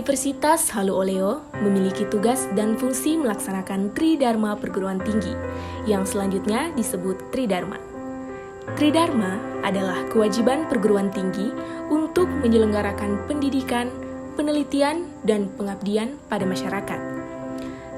Universitas Halu Oleo memiliki tugas dan fungsi melaksanakan Tridharma perguruan tinggi, yang selanjutnya disebut Tridharma. Tridharma adalah kewajiban perguruan tinggi untuk menyelenggarakan pendidikan, penelitian, dan pengabdian pada masyarakat.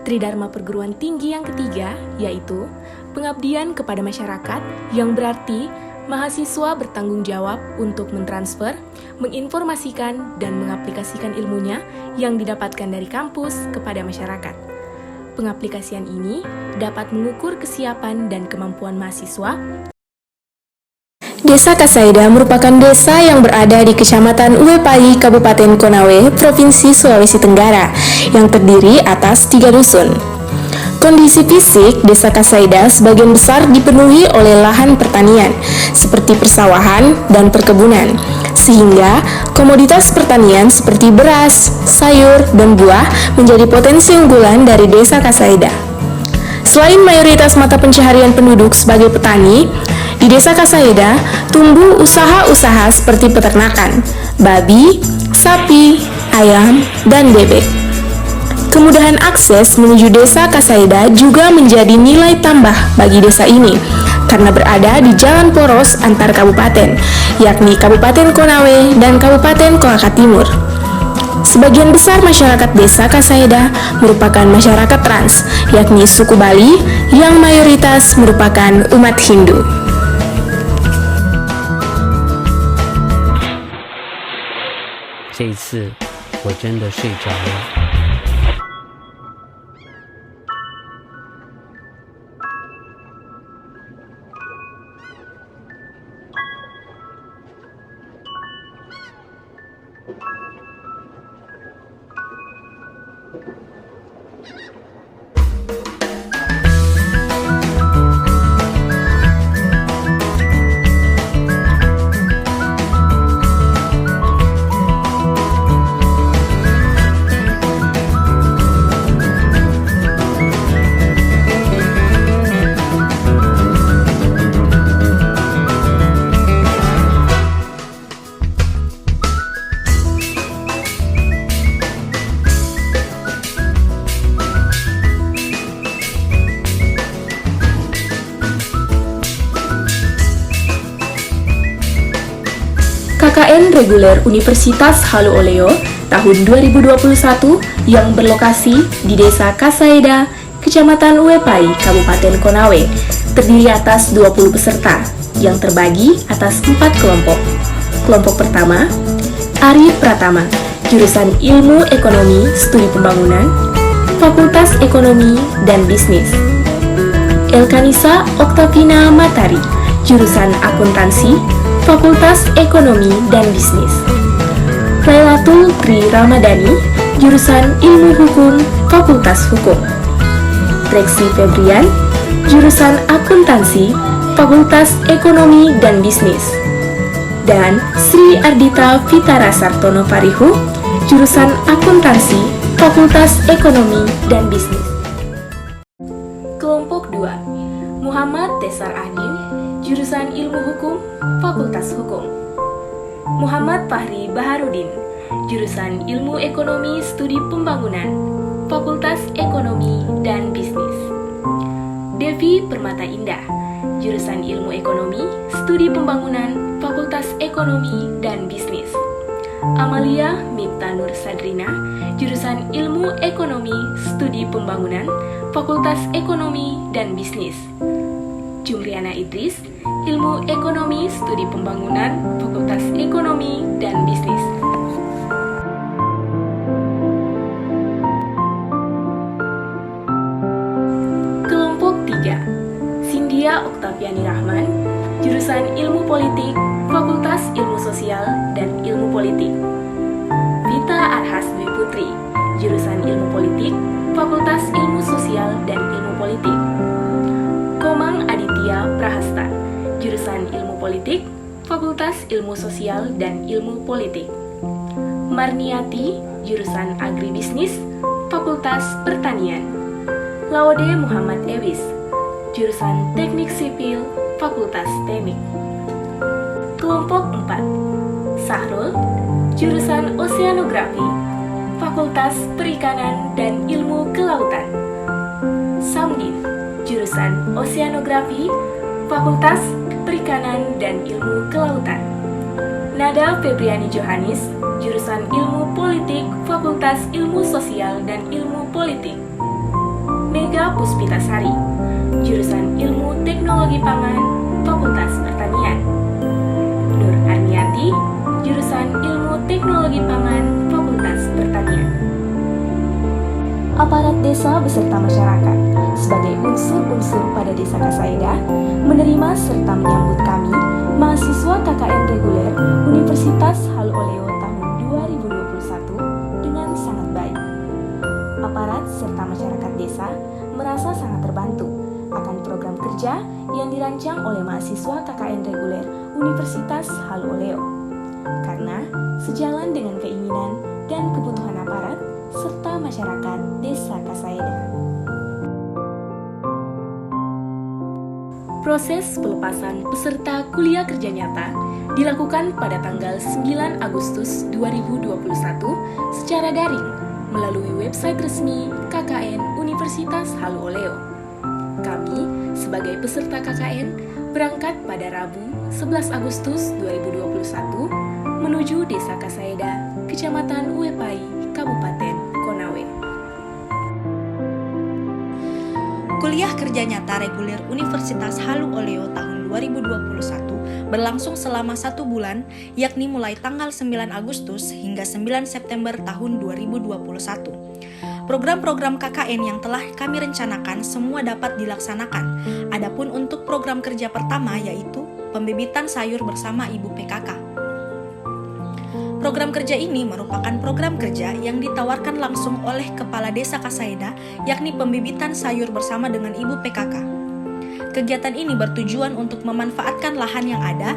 Tridharma perguruan tinggi yang ketiga yaitu pengabdian kepada masyarakat, yang berarti mahasiswa bertanggung jawab untuk mentransfer, menginformasikan, dan mengaplikasikan ilmunya yang didapatkan dari kampus kepada masyarakat. Pengaplikasian ini dapat mengukur kesiapan dan kemampuan mahasiswa. Desa Kasaida merupakan desa yang berada di Kecamatan Uepai, Kabupaten Konawe, Provinsi Sulawesi Tenggara, yang terdiri atas 3 dusun. Kondisi fisik Desa Kasaida sebagian besar dipenuhi oleh lahan pertanian, seperti persawahan dan perkebunan, sehingga komoditas pertanian seperti beras, sayur, dan buah menjadi potensi unggulan dari Desa Kasaida. Selain mayoritas mata pencaharian penduduk sebagai petani, di Desa Kasaida tumbuh usaha-usaha seperti peternakan, babi, sapi, ayam, dan bebek. Kemudahan akses menuju Desa Kasaida juga menjadi nilai tambah bagi desa ini karena berada di jalan poros antar kabupaten, yakni Kabupaten Konawe dan Kabupaten Kolaka Timur. Sebagian besar masyarakat Desa Kasaida merupakan masyarakat trans, yakni suku Bali yang mayoritas merupakan umat Hindu. 这一次我真的睡着了。KKN reguler Universitas Halu Oleo tahun 2021 yang berlokasi di Desa Kasaida, Kecamatan Uepai, Kabupaten Konawe, terdiri atas 20 peserta yang terbagi atas 4 kelompok. Kelompok pertama, Ari Pratama, jurusan Ilmu Ekonomi Studi Pembangunan, Fakultas Ekonomi dan Bisnis. Elkanisa Oktavina Matari, jurusan Akuntansi, Fakultas Ekonomi dan Bisnis. Lailatul Tri Ramadhani, jurusan Ilmu Hukum, Fakultas Hukum. Reksi Febrian, jurusan Akuntansi, Fakultas Ekonomi dan Bisnis. Dan Sri Ardita Vitara Sartono Parihu, jurusan Akuntansi, Fakultas Ekonomi dan Bisnis. Kelompok 2, Muhammad Tesar Ahdim, jurusan Ilmu Hukum, Fakultas Hukum. Muhammad Fahri Baharudin, jurusan Ilmu Ekonomi Studi Pembangunan, Fakultas Ekonomi dan Bisnis. Devi Permata Indah, jurusan Ilmu Ekonomi Studi Pembangunan, Fakultas Ekonomi dan Bisnis. Amalia Mipta Nur Sadrina, jurusan Ilmu Ekonomi Studi Pembangunan, Fakultas Ekonomi dan Bisnis. Jumriana Idris, Ilmu Ekonomi Studi Pembangunan, Fakultas Ekonomi dan Bisnis. Kelompok 3, Sindia Oktaviani Rahman, jurusan Ilmu Politik, Fakultas Ilmu Sosial dan Ilmu Politik. Vita Arhas Dwi Putri, jurusan Ilmu Politik, Fakultas Ilmu Sosial dan Ilmu Politik. Komang Aditya Prahasta, jurusan Ilmu Politik, Fakultas Ilmu Sosial dan Ilmu Politik. Marniati, jurusan Agribisnis, Fakultas Pertanian. Laude Muhammad Ewis, jurusan Teknik Sipil, Fakultas Teknik. Kelompok 4, Sahrul, jurusan Oseanografi, Fakultas Perikanan dan Ilmu Kelautan. Samdin, jurusan Oceanografi, Fakultas Perikanan dan Ilmu Kelautan. Nada Febriani Johanis, jurusan Ilmu Politik, Fakultas Ilmu Sosial dan Ilmu Politik. Mega Puspitasari, jurusan Ilmu Teknologi Pangan, Fakultas Pertanian. Nur Arniati, jurusan Ilmu Teknologi Pangan, Fakultas Pertanian. Aparat desa beserta masyarakat sebagai unsur-unsur pada Desa Kasaida menerima serta menyambut kami, mahasiswa KKN reguler Universitas Halu Oleo tahun 2021 dengan sangat baik. Aparat serta masyarakat desa merasa sangat terbantu akan program kerja yang dirancang oleh mahasiswa KKN reguler Universitas Halu Oleo. Karena sejalan dengan keinginan dan kebutuhan aparat serta masyarakat Desa Kasaida. Proses pelepasan peserta kuliah kerja nyata dilakukan pada tanggal 9 Agustus 2021 secara daring melalui website resmi KKN Universitas Halu Oleo. Kami sebagai peserta KKN berangkat pada Rabu 11 Agustus 2021 menuju Desa Kasaida, Kecamatan Uepai, Kabupaten Konawe. Kuliah kerja nyata reguler Universitas Halu Oleo tahun 2021 berlangsung selama 1 bulan, yakni mulai tanggal 9 Agustus hingga 9 September tahun 2021. Program-program KKN yang telah kami rencanakan semua dapat dilaksanakan. Adapun untuk program kerja pertama yaitu pembibitan sayur bersama Ibu PKK. Program kerja ini merupakan program kerja yang ditawarkan langsung oleh Kepala Desa Kasaida, yakni pembibitan sayur bersama dengan Ibu PKK. Kegiatan ini bertujuan untuk memanfaatkan lahan yang ada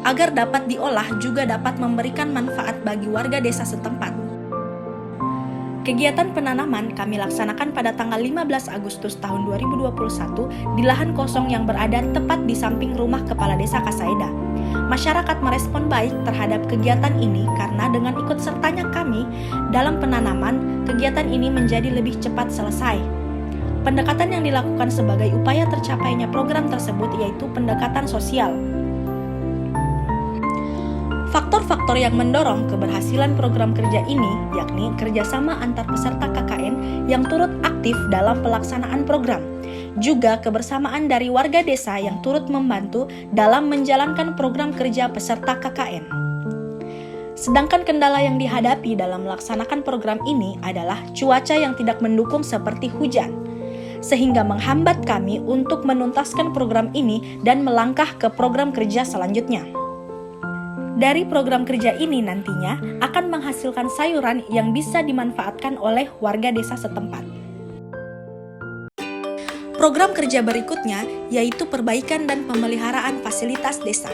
agar dapat diolah juga dapat memberikan manfaat bagi warga desa setempat. Kegiatan penanaman kami laksanakan pada tanggal 15 Agustus tahun 2021 di lahan kosong yang berada tepat di samping rumah Kepala Desa Kasaida. Masyarakat merespon baik terhadap kegiatan ini karena dengan ikut sertanya kami dalam penanaman, kegiatan ini menjadi lebih cepat selesai. Pendekatan yang dilakukan sebagai upaya tercapainya program tersebut yaitu pendekatan sosial. Faktor-faktor yang mendorong keberhasilan program kerja ini yakni kerjasama antar peserta KKN yang turut aktif dalam pelaksanaan program, juga kebersamaan dari warga desa yang turut membantu dalam menjalankan program kerja peserta KKN. Sedangkan kendala yang dihadapi dalam melaksanakan program ini adalah cuaca yang tidak mendukung seperti hujan, sehingga menghambat kami untuk menuntaskan program ini dan melangkah ke program kerja selanjutnya. Dari program kerja ini nantinya akan menghasilkan sayuran yang bisa dimanfaatkan oleh warga desa setempat. Program kerja berikutnya yaitu perbaikan dan pemeliharaan fasilitas desa.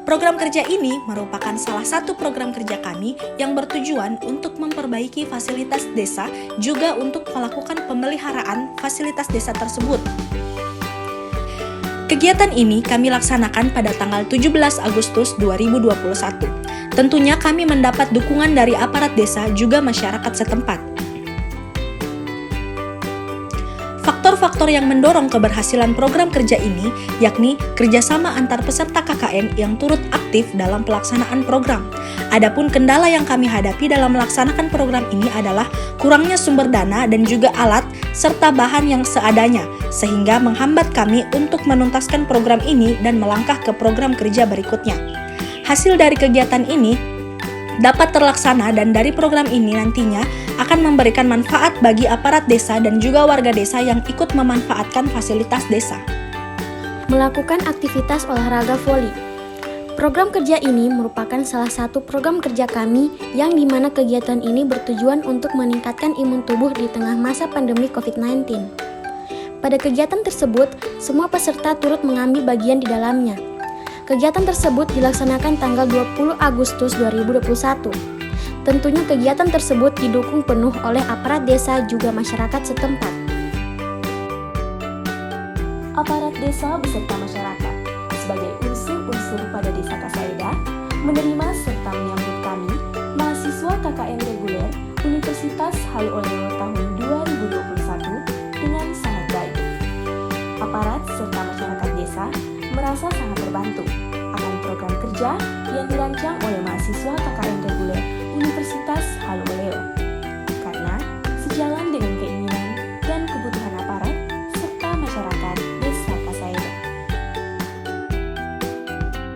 Program kerja ini merupakan salah satu program kerja kami yang bertujuan untuk memperbaiki fasilitas desa juga untuk melakukan pemeliharaan fasilitas desa tersebut. Kegiatan ini kami laksanakan pada tanggal 17 Agustus 2021. Tentunya kami mendapat dukungan dari aparat desa juga masyarakat setempat. Faktor-faktor yang mendorong keberhasilan program kerja ini yakni kerjasama antar peserta KKN yang turut aktif dalam pelaksanaan program. Adapun kendala yang kami hadapi dalam melaksanakan program ini adalah kurangnya sumber dana dan juga alat serta bahan yang seadanya, sehingga menghambat kami untuk menuntaskan program ini dan melangkah ke program kerja berikutnya. Hasil dari kegiatan ini dapat terlaksana dan dari program ini nantinya akan memberikan manfaat bagi aparat desa dan juga warga desa yang ikut memanfaatkan fasilitas desa. Melakukan aktivitas olahraga voli. Program kerja ini merupakan salah satu program kerja kami yang dimana kegiatan ini bertujuan untuk meningkatkan imun tubuh di tengah masa pandemi COVID-19. Pada kegiatan tersebut, semua peserta turut mengambil bagian di dalamnya. Kegiatan tersebut dilaksanakan tanggal 20 Agustus 2021. Tentunya kegiatan tersebut didukung penuh oleh aparat desa juga masyarakat setempat. Aparat desa beserta masyarakat sebagai unsur-unsur pada Desa Kasaida menerima serta menyambut kami, mahasiswa KKN reguler Universitas Universitas Halu Oleo tahun 2021 dengan sangat baik. Aparat serta masyarakat desa merasa sangat terbantu akan program kerja yang dirancang oleh mahasiswa KKN reguler Universitas Halu Oleo. Karena sejalan dengan keinginan dan kebutuhan aparat serta masyarakat Desa Kasaida.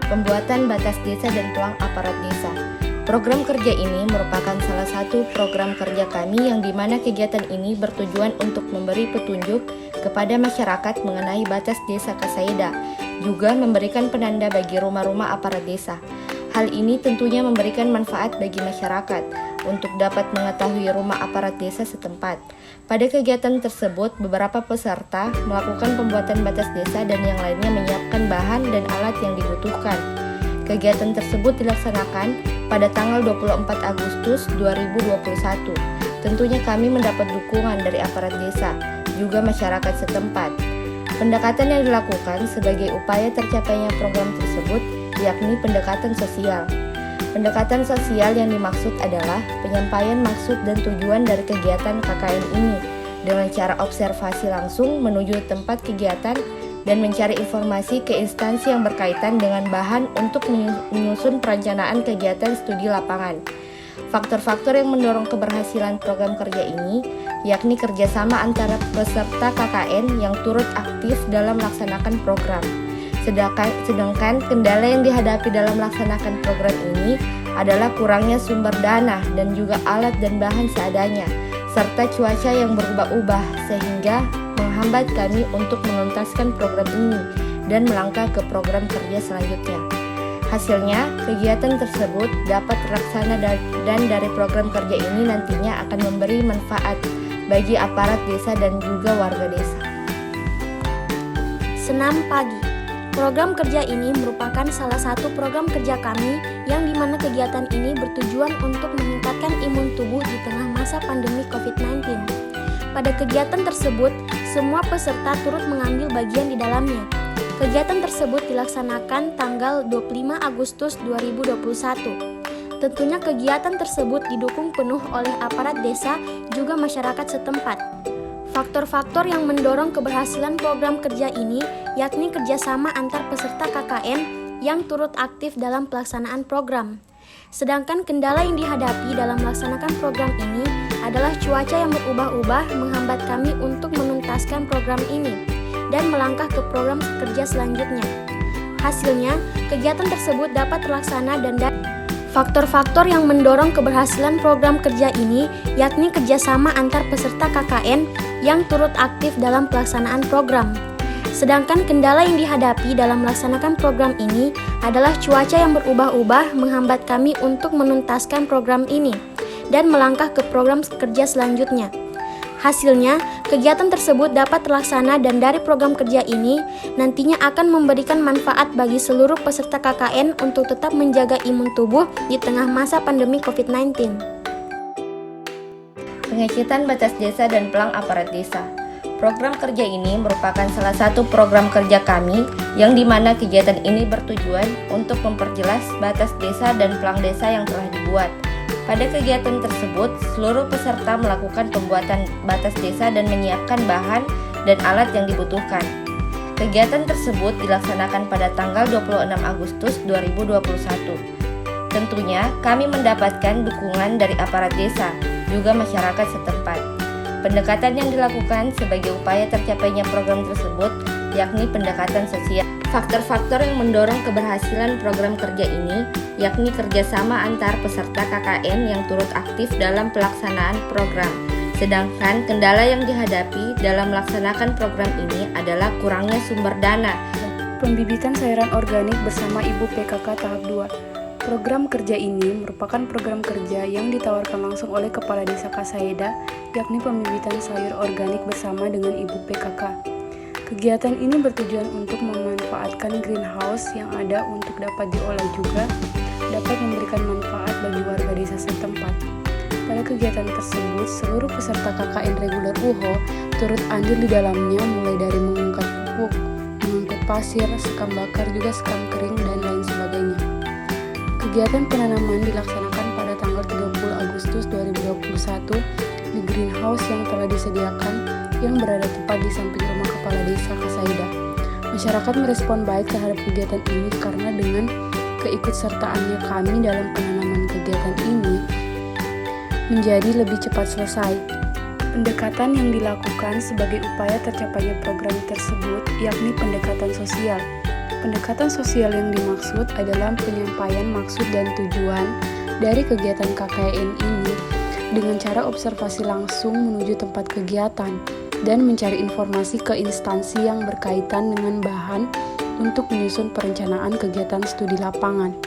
Pembuatan batas desa dan pelang aparat desa. Program kerja ini merupakan salah satu program kerja kami yang dimana kegiatan ini bertujuan untuk memberi petunjuk kepada masyarakat mengenai batas desa Kasaida, juga memberikan penanda bagi rumah-rumah aparat desa. Hal ini tentunya memberikan manfaat bagi masyarakat untuk dapat mengetahui rumah aparat desa setempat. Pada kegiatan tersebut, beberapa peserta melakukan pembuatan batas desa dan yang lainnya menyiapkan bahan dan alat yang dibutuhkan. Kegiatan tersebut dilaksanakan pada tanggal 24 Agustus 2021. Tentunya kami mendapat dukungan dari aparat desa, juga masyarakat setempat. Pendekatan yang dilakukan sebagai upaya tercapainya program tersebut yakni pendekatan sosial. Pendekatan sosial yang dimaksud adalah penyampaian maksud dan tujuan dari kegiatan KKN ini dengan cara observasi langsung menuju tempat kegiatan dan mencari informasi ke instansi yang berkaitan dengan bahan untuk menyusun perencanaan kegiatan studi lapangan. Faktor-faktor yang mendorong keberhasilan program kerja ini yakni kerjasama antara peserta KKN yang turut aktif dalam melaksanakan program. Sedangkan kendala yang dihadapi dalam melaksanakan program ini adalah kurangnya sumber dana dan juga alat dan bahan seadanya, serta cuaca yang berubah-ubah sehingga menghambat kami untuk menuntaskan program ini dan melangkah ke program kerja selanjutnya. Hasilnya, kegiatan tersebut dapat terlaksana dan dari program kerja ini nantinya akan memberi manfaat bagi aparat desa dan juga warga desa. Senam pagi. Program kerja ini merupakan salah satu program kerja kami yang dimana kegiatan ini bertujuan untuk meningkatkan imun tubuh di tengah masa pandemi COVID-19. Pada kegiatan tersebut, semua peserta turut mengambil bagian di dalamnya. Kegiatan tersebut dilaksanakan tanggal 25 Agustus 2021. Tentunya kegiatan tersebut didukung penuh oleh aparat desa juga masyarakat setempat. Faktor-faktor yang mendorong keberhasilan program kerja ini yakni kerjasama antar peserta KKN yang turut aktif dalam pelaksanaan program. Sedangkan kendala yang dihadapi dalam melaksanakan program ini adalah cuaca yang berubah-ubah menghambat kami untuk menuntaskan program ini dan melangkah ke program kerja selanjutnya. Hasilnya, kegiatan tersebut dapat terlaksana dan faktor-faktor yang mendorong keberhasilan program kerja ini yakni kerjasama antar peserta KKN yang turut aktif dalam pelaksanaan program. Sedangkan kendala yang dihadapi dalam melaksanakan program ini adalah cuaca yang berubah-ubah menghambat kami untuk menuntaskan program ini dan melangkah ke program kerja selanjutnya. Hasilnya, kegiatan tersebut dapat terlaksana dan dari program kerja ini nantinya akan memberikan manfaat bagi seluruh peserta KKN untuk tetap menjaga imun tubuh di tengah masa pandemi COVID-19. Pengecitan batas desa dan pelang aparat desa. Program kerja ini merupakan salah satu program kerja kami yang dimana kegiatan ini bertujuan untuk memperjelas batas desa dan pelang desa yang telah dibuat. Pada kegiatan tersebut, seluruh peserta melakukan pembuatan batas desa dan menyiapkan bahan dan alat yang dibutuhkan. Kegiatan tersebut dilaksanakan pada tanggal 26 Agustus 2021. Tentunya, kami mendapatkan dukungan dari aparat desa, juga masyarakat setempat. Pendekatan yang dilakukan sebagai upaya tercapainya program tersebut yakni pendekatan sosial. Faktor-faktor yang mendorong keberhasilan program kerja ini yakni kerjasama antar peserta KKN yang turut aktif dalam pelaksanaan program. Sedangkan kendala yang dihadapi dalam melaksanakan program ini adalah kurangnya sumber dana. Pembibitan sayuran organik bersama Ibu PKK tahap 2. Program kerja ini merupakan program kerja yang ditawarkan langsung oleh Kepala Desa Kasaida, yakni pembibitan sayur organik bersama dengan Ibu PKK. Kegiatan ini bertujuan untuk memanfaatkan greenhouse yang ada untuk dapat diolah juga dapat memberikan manfaat bagi warga desa setempat. Pada kegiatan tersebut, seluruh peserta KKN reguler UHO turut andil di dalamnya mulai dari mengangkat pupuk, mengangkut pasir, sekam bakar, juga sekam kering, dan lain sebagainya. Kegiatan penanaman dilaksanakan pada tanggal 30 Agustus 2021 house yang telah disediakan yang berada tepat di samping rumah kepala desa Kasaida. Masyarakat merespon baik terhadap kegiatan ini karena dengan keikutsertaannya kami dalam penanaman kegiatan ini menjadi lebih cepat selesai. Pendekatan yang dilakukan sebagai upaya tercapainya program tersebut yakni pendekatan sosial. Pendekatan sosial yang dimaksud adalah penyampaian maksud dan tujuan dari kegiatan KKN ini dengan cara observasi langsung menuju tempat kegiatan dan mencari informasi ke instansi yang berkaitan dengan bahan untuk menyusun perencanaan kegiatan studi lapangan.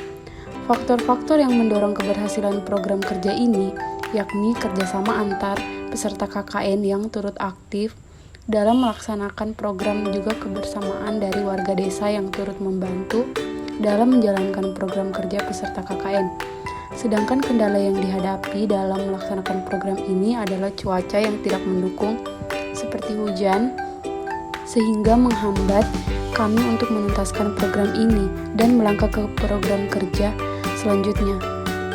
Faktor-faktor yang mendorong keberhasilan program kerja ini yakni kerjasama antar peserta KKN yang turut aktif dalam melaksanakan program, juga kebersamaan dari warga desa yang turut membantu dalam menjalankan program kerja peserta KKN. Sedangkan kendala yang dihadapi dalam melaksanakan program ini adalah cuaca yang tidak mendukung seperti hujan, sehingga menghambat kami untuk menuntaskan program ini dan melangkah ke program kerja selanjutnya.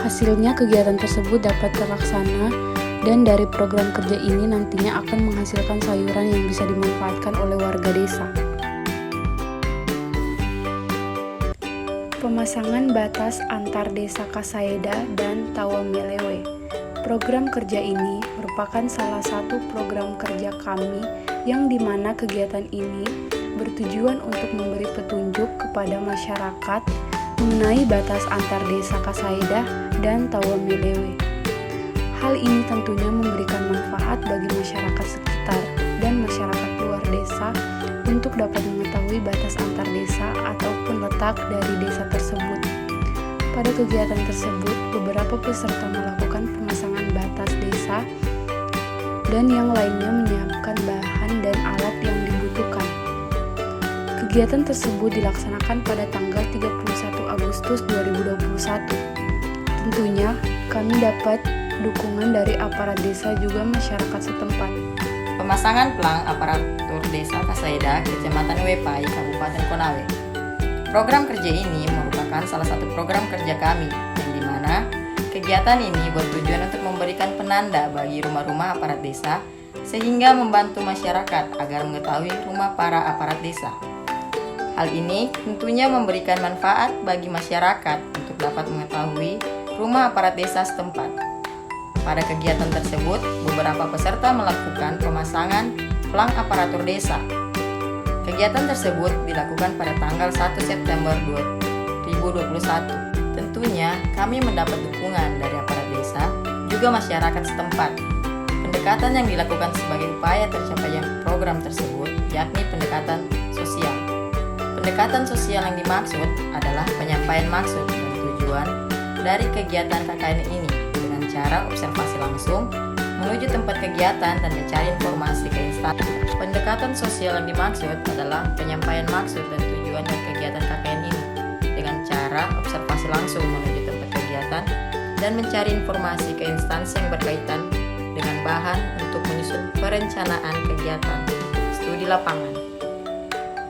Hasilnya kegiatan tersebut dapat terlaksana dan dari program kerja ini nantinya akan menghasilkan sayuran yang bisa dimanfaatkan oleh warga desa. Pemasangan batas antar desa Kasaida dan Tawamelewe. Program kerja ini merupakan salah satu program kerja kami yang dimana kegiatan ini bertujuan untuk memberi petunjuk kepada masyarakat mengenai batas antar desa Kasaida dan Tawamelewe. Hal ini tentunya memberikan manfaat bagi masyarakat sekitar dan masyarakat luar desa untuk dapat mengetahui batas antar desa ataupun letak dari desa tersebut. Pada kegiatan tersebut, beberapa peserta melakukan pemasangan batas desa dan yang lainnya menyiapkan bahan dan alat yang dibutuhkan. Kegiatan tersebut dilaksanakan pada tanggal 31 Agustus 2021. Tentunya kami dapat dukungan dari aparat desa juga masyarakat setempat. Pemasangan pelang aparatur desa Kasaida, Kecamatan Wepai, Kabupaten Konawe. Program kerja ini merupakan salah satu program kerja kami, yang dimana kegiatan ini bertujuan untuk memberikan penanda bagi rumah-rumah aparat desa, sehingga membantu masyarakat agar mengetahui rumah para aparat desa. Hal ini tentunya memberikan manfaat bagi masyarakat untuk dapat mengetahui rumah aparat desa setempat. Pada kegiatan tersebut, beberapa peserta melakukan pemasangan pelang aparatur desa. Kegiatan tersebut dilakukan pada tanggal 1 September 2021. Tentunya kami mendapat dukungan dari aparat desa, juga masyarakat setempat. Pendekatan yang dilakukan sebagai upaya tercapainya program tersebut yakni pendekatan sosial. Pendekatan sosial yang dimaksud adalah penyampaian maksud dan tujuan dari kegiatan KKN ini dengan cara observasi langsung menuju tempat kegiatan dan mencari informasi ke instansi. Pendekatan sosial yang dimaksud adalah penyampaian maksud dan tujuan dari kegiatan KKN ini dengan cara observasi langsung menuju tempat kegiatan dan mencari informasi ke instansi yang berkaitan dengan bahan untuk menyusun perencanaan kegiatan studi lapangan.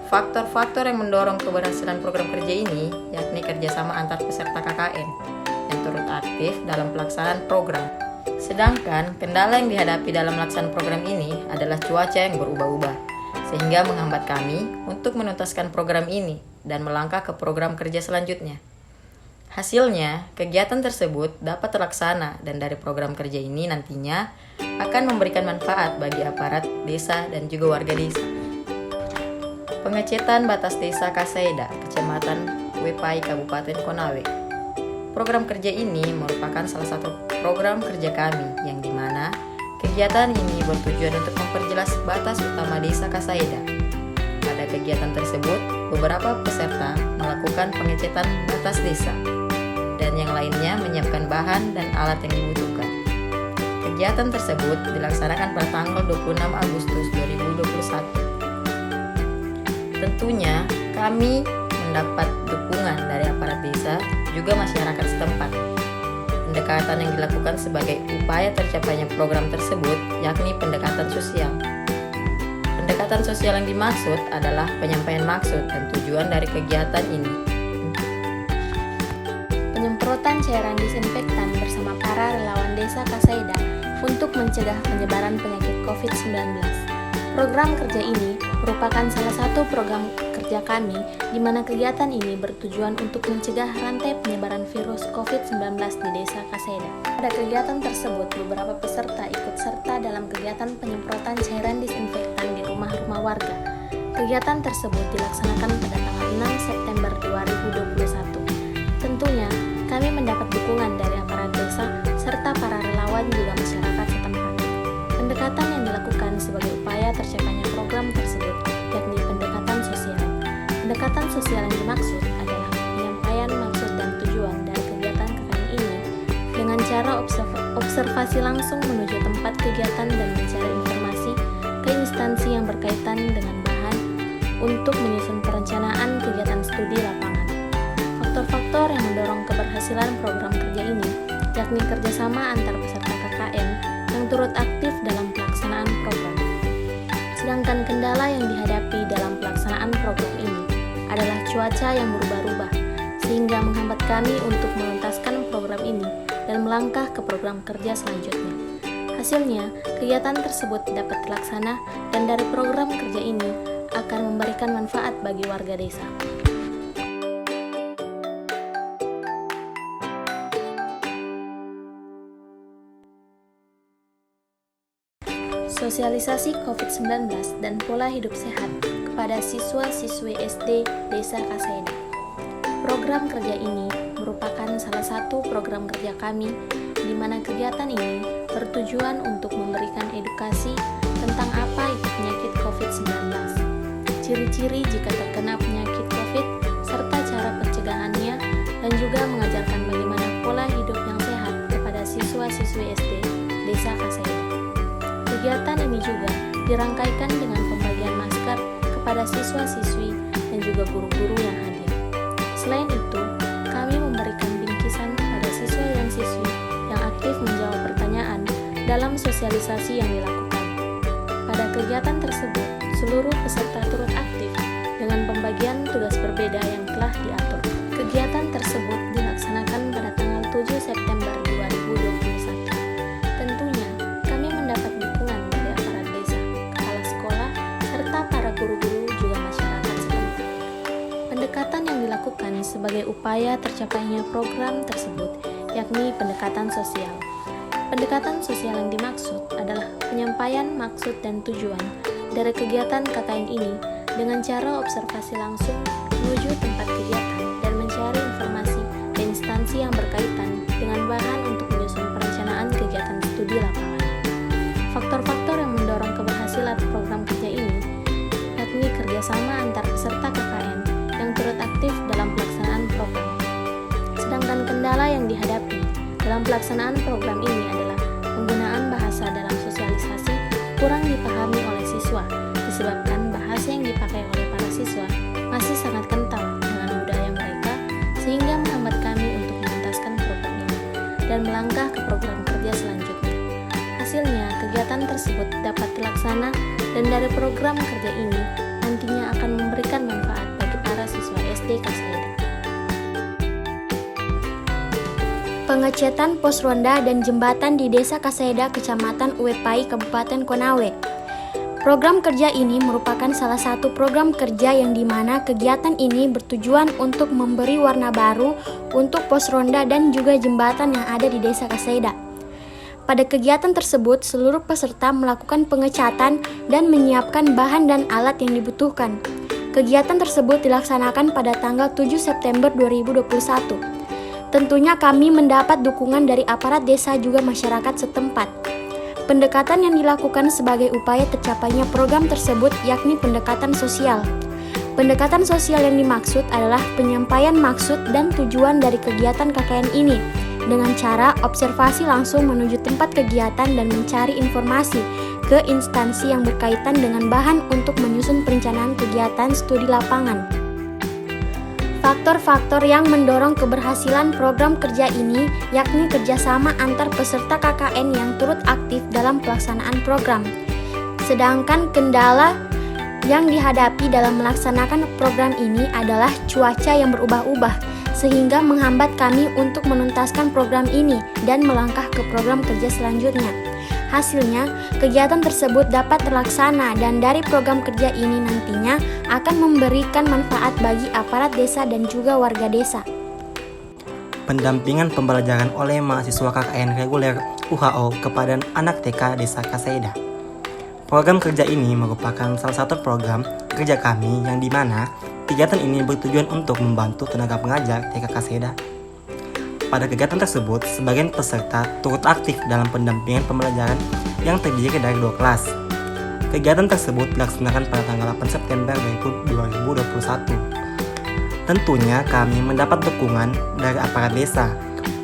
Faktor-faktor yang mendorong keberhasilan program kerja ini yakni kerjasama antar peserta KKN yang turut aktif dalam pelaksanaan program. Sedangkan kendala yang dihadapi dalam melaksanakan program ini adalah cuaca yang berubah-ubah, sehingga menghambat kami untuk menuntaskan program ini dan melangkah ke program kerja selanjutnya. Hasilnya, kegiatan tersebut dapat terlaksana dan dari program kerja ini nantinya akan memberikan manfaat bagi aparat desa dan juga warga desa. Pengecetan batas desa Kasaida, Kecamatan Wepai, Kabupaten Konawe. Program kerja ini merupakan salah satu program kerja kami yang dimana kegiatan ini bertujuan untuk memperjelas batas utama desa Kasaida. Pada kegiatan tersebut, beberapa peserta melakukan pengecetan batas desa dan yang lainnya menyiapkan bahan dan alat yang dibutuhkan. Kegiatan tersebut dilaksanakan pada tanggal 26 Agustus 2021. Tentunya kami mendapat dukungan dari aparat desa juga masyarakat setempat. Pendekatan yang dilakukan sebagai upaya tercapainya program tersebut yakni pendekatan sosial. Pendekatan sosial yang dimaksud adalah penyampaian maksud dan tujuan dari kegiatan ini. Penyemprotan cairan disinfektan bersama para relawan desa Kasaida untuk mencegah penyebaran penyakit COVID-19. Program kerja ini merupakan salah satu program kerja kami di mana kegiatan ini bertujuan untuk mencegah rantai penyebaran virus COVID-19 di Desa Kaseda. Pada kegiatan tersebut, beberapa peserta ikut serta dalam kegiatan penyemprotan cairan disinfektan di rumah-rumah warga. Kegiatan tersebut dilaksanakan pada tanggal 6 September 2021. Tentunya, kami mendapat dukungan dari aparat desa serta para relawan juga masyarakat setempat. Pendekatan yang dilakukan sebagai upaya tercapainya program tersebut yakni pendekatan sosial. Pendekatan sosial yang dimaksud adalah penyampaian maksud dan tujuan dari kegiatan KKN ini dengan cara observasi langsung menuju tempat kegiatan dan mencari informasi ke instansi yang berkaitan dengan bahan untuk menyusun perencanaan kegiatan studi lapangan. Faktor-faktor yang mendorong keberhasilan program kerja ini yakni kerjasama antar peserta KKN yang turut aktif dalam pelaksanaan program. Sedangkan kendala yang dihadapi dalam pelaksanaan program ini adalah cuaca yang berubah-ubah, sehingga menghambat kami untuk menuntaskan program ini dan melangkah ke program kerja selanjutnya. Hasilnya, kegiatan tersebut dapat terlaksana dan dari program kerja ini akan memberikan manfaat bagi warga desa. Sosialisasi COVID-19 dan pola hidup sehat kepada siswa-siswi SD Desa Kaseda. Program kerja ini merupakan salah satu program kerja kami di mana kegiatan ini bertujuan untuk memberikan edukasi tentang apa itu penyakit COVID-19, ciri-ciri jika terkena penyakit COVID, serta cara pencegahannya, dan juga mengajarkan bagaimana pola hidup yang sehat kepada siswa-siswi SD Desa Kaseda. Kegiatan ini juga dirangkaikan dengan pembagian masker kepada siswa-siswi dan juga guru-guru yang hadir. Selain itu, kami memberikan bingkisan pada siswa dan siswi yang aktif menjawab pertanyaan dalam sosialisasi yang dilakukan. Pada kegiatan tersebut, seluruh peserta turut aktif dengan pembagian tugas berbeda yang telah diatur. Kegiatan tersebut dilaksanakan pada tanggal 7 September 2021. Tentunya, kami mendapat dukungan dari aparat desa, kepala sekolah, serta para guru-guru juga masyarakat setempat. Pendekatan yang dilakukan sebagai upaya tercapainya program tersebut yakni pendekatan sosial. Pendekatan sosial yang dimaksud adalah penyampaian maksud dan tujuan dari kegiatan KKN ini dengan cara observasi langsung menuju tempat kegiatan dan mencari informasi ke instansi yang berkaitan dengan bahan untuk menyusun perencanaan kegiatan studi lapangan. Faktor-faktor yang mendorong keberhasilan program kerja ini yakni kerjasama antar peserta KKN yang turut aktif dalam pelaksanaan program. Sedangkan kendala yang dihadapi dalam pelaksanaan program ini adalah penggunaan bahasa dalam sosialisasi kurang dipahami oleh siswa disebabkan bahasa yang dipakai oleh para siswa masih sangat kental dengan budaya mereka sehingga menghambat kami untuk menuntaskan program ini dan melangkah ke program kerja selanjutnya. Hasilnya, kegiatan tersebut dapat terlaksana dan dari program kerja ini nantinya akan memberikan manfaat bagi para siswa SD Kaseda. Pengecatan pos ronda dan jembatan di Desa Kaseda, Kecamatan Uepai, Kabupaten Konawe. Program kerja ini merupakan salah satu program kerja yang dimana kegiatan ini bertujuan untuk memberi warna baru untuk pos ronda dan juga jembatan yang ada di Desa Kaseda. Pada kegiatan tersebut, seluruh peserta melakukan pengecatan dan menyiapkan bahan dan alat yang dibutuhkan. Kegiatan tersebut dilaksanakan pada tanggal 7 September 2021. Tentunya kami mendapat dukungan dari aparat desa juga masyarakat setempat. Pendekatan yang dilakukan sebagai upaya tercapainya program tersebut yakni pendekatan sosial. Pendekatan sosial yang dimaksud adalah penyampaian maksud dan tujuan dari kegiatan KKN ini dengan cara observasi langsung menuju tempat kegiatan dan mencari informasi ke instansi yang berkaitan dengan bahan untuk menyusun perencanaan kegiatan studi lapangan. Faktor-faktor yang mendorong keberhasilan program kerja ini yakni kerjasama antar peserta KKN yang turut aktif dalam pelaksanaan program. Sedangkan kendala yang dihadapi dalam melaksanakan program ini adalah cuaca yang berubah-ubah, sehingga menghambat kami untuk menuntaskan program ini dan melangkah ke program kerja selanjutnya. Hasilnya, kegiatan tersebut dapat terlaksana dan dari program kerja ini nantinya akan memberikan manfaat bagi aparat desa dan juga warga desa. Pendampingan pembelajaran oleh mahasiswa KKN reguler UHO kepada anak TK Desa Kasaida. Program kerja ini merupakan salah satu program kerja kami yang dimana kegiatan ini bertujuan untuk membantu tenaga pengajar TK Kasaida. Pada kegiatan tersebut, sebagian peserta turut aktif dalam pendampingan pembelajaran yang terdiri dari 2 kelas. Kegiatan tersebut dilaksanakan pada tanggal 8 September 2021. Tentunya kami mendapat dukungan dari aparat desa,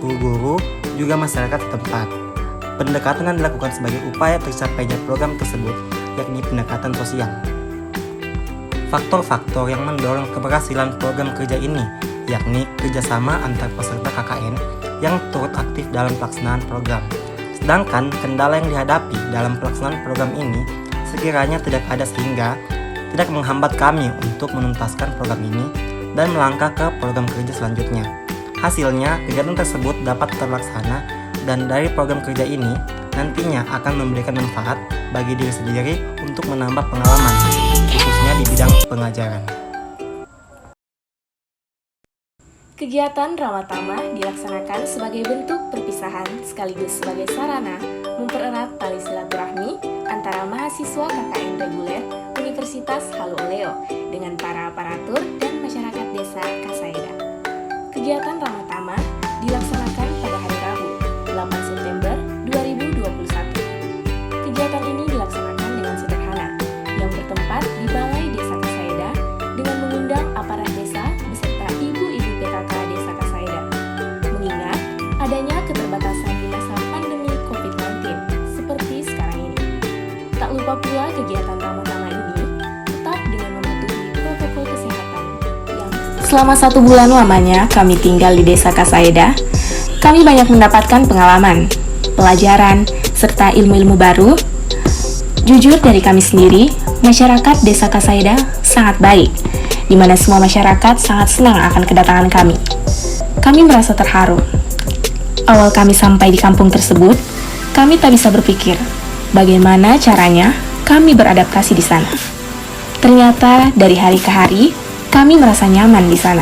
guru-guru, juga masyarakat setempat. Pendekatan yang dilakukan sebagai upaya tercapainya program tersebut yakni pendekatan sosial. Faktor-faktor yang mendorong keberhasilan program kerja ini yakni kerjasama antar peserta KKN yang turut aktif dalam pelaksanaan program. Sedangkan kendala yang dihadapi dalam pelaksanaan program ini sekiranya tidak ada sehingga tidak menghambat kami untuk menuntaskan program ini dan melangkah ke program kerja selanjutnya. Hasilnya, kegiatan tersebut dapat terlaksana dan dari program kerja ini nantinya akan memberikan manfaat bagi diri sendiri untuk menambah pengalaman, khususnya di bidang pengajaran. Kegiatan Ramatama dilaksanakan sebagai bentuk perpisahan sekaligus sebagai sarana mempererat tali silaturahmi antara mahasiswa KKN reguler Universitas Halu Oleo dengan para aparatur dan masyarakat desa Kasaida. Kegiatan Ramatama dilaksanakan pada hari Rabu, 8 September 2021. Kegiatan ini dilaksanakan dengan sederhana, yang bertempat di Balai Desa Kasaida dengan mengundang aparat desa beserta ibu-ibu PKK Desa Kasaida. Mengingat adanya keterbatasan di masa pandemi COVID-19 seperti sekarang ini. Tak lupa pula kegiatan Ramatama ini tetap dengan mematuhi protokol kesehatan yang selama 1 bulan lamanya kami tinggal di Desa Kasaida, kami banyak mendapatkan pengalaman, pelajaran, serta ilmu-ilmu baru. Jujur dari kami sendiri, masyarakat Desa Kasaida sangat baik, di mana semua masyarakat sangat senang akan kedatangan kami. Kami merasa terharu. Awal kami sampai di kampung tersebut, kami tak bisa berpikir bagaimana caranya kami beradaptasi di sana. Ternyata dari hari ke hari, kami merasa nyaman di sana.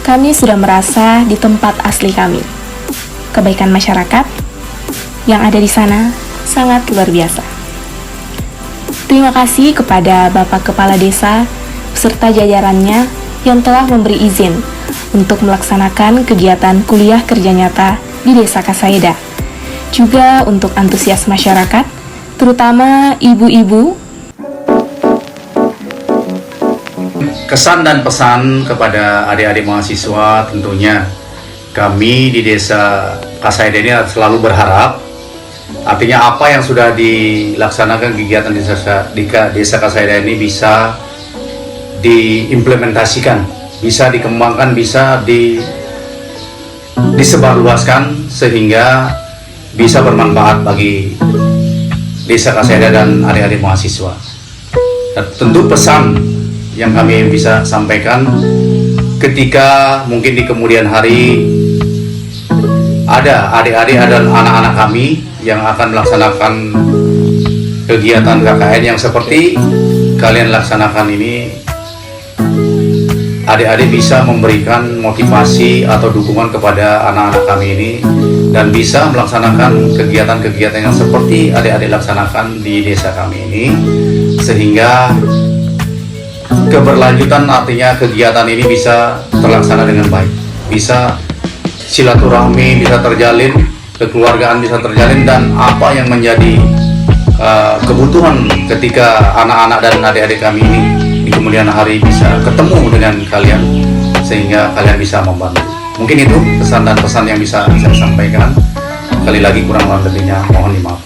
Kami sudah merasa di tempat asli kami. Kebaikan masyarakat yang ada di sana sangat luar biasa. Terima kasih kepada Bapak Kepala Desa beserta jajarannya yang telah memberi izin untuk melaksanakan kegiatan kuliah kerja nyata di Desa Kasaida. Juga untuk antusias masyarakat, terutama ibu-ibu. Kesan dan pesan kepada adik-adik mahasiswa tentunya kami di Desa Kasaida ini selalu berharap, artinya apa yang sudah dilaksanakan kegiatan di Desa Kasaida ini bisa diimplementasikan, bisa dikembangkan, bisa disebarluaskan sehingga bisa bermanfaat bagi Desa Kasaida dan adik-adik mahasiswa. Dan tentu pesan yang kami bisa sampaikan ketika mungkin di kemudian hari ada adik-adik dan anak-anak kami yang akan melaksanakan kegiatan KKN yang seperti kalian laksanakan ini, adik-adik bisa memberikan motivasi atau dukungan kepada anak-anak kami ini dan bisa melaksanakan kegiatan-kegiatan yang seperti adik-adik laksanakan di desa kami ini, sehingga keberlanjutan artinya kegiatan ini bisa terlaksana dengan baik, bisa silaturahmi bisa terjalin, kekeluargaan bisa terjalin, dan apa yang menjadi kebutuhan ketika anak-anak dan adik-adik kami ini di kemudian hari bisa ketemu dengan kalian sehingga kalian bisa membantu. Mungkin itu pesan dan pesan yang bisa saya sampaikan. Sekali lagi kurang lebihnya mohon dimaaf.